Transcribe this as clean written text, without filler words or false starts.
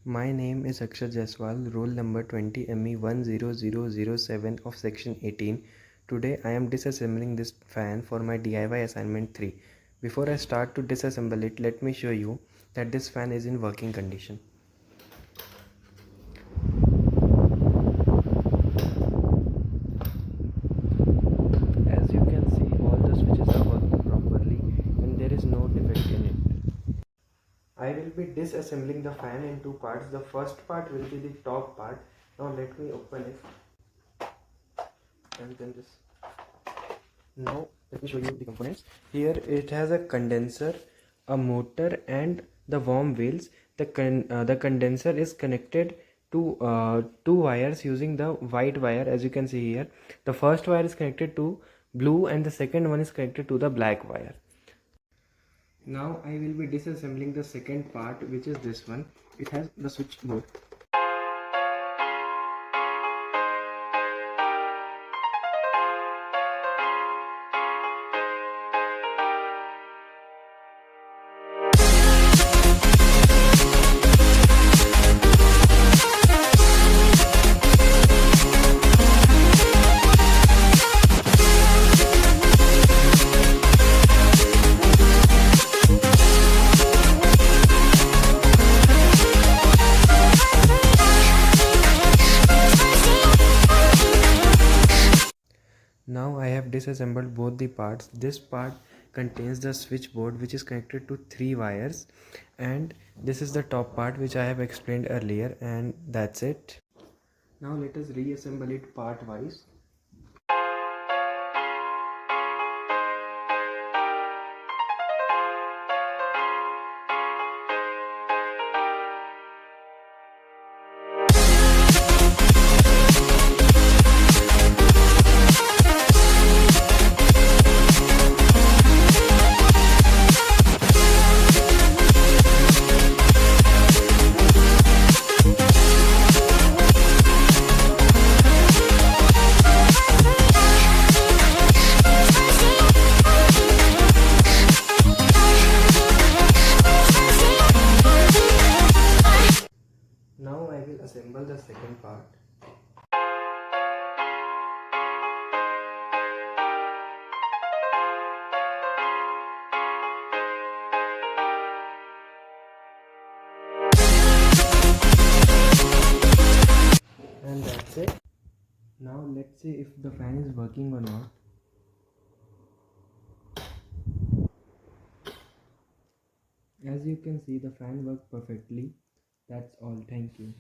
My name is Akshat Jaiswal, roll number 20ME10007 of section 18. Today I am disassembling this fan for my DIY assignment 3. Before I start to disassemble it, let me show you that this fan is in working condition. As you can see, all the switches are working properly and there is no defect in it. I will be disassembling the fan in two parts. The first part will be the top part. Now let me open it and then this. Now let me show you the components. Here it has a condenser, a motor and the worm wheels. The condenser is connected to two wires using the white wire, as you can see here. The first wire is connected to blue and the second one is connected to the black wire. Now I will be disassembling the second part, which is this one. It has the switchboard. Now I have disassembled both the parts. This part contains the switchboard, which is connected to three wires, and this is the top part, which I have explained earlier, and that's it. Now let us reassemble it part wise. Now I will assemble the second part. And that's it. Now let's see if the fan is working or not. As you can see, the fan worked perfectly. That's all. Thank you.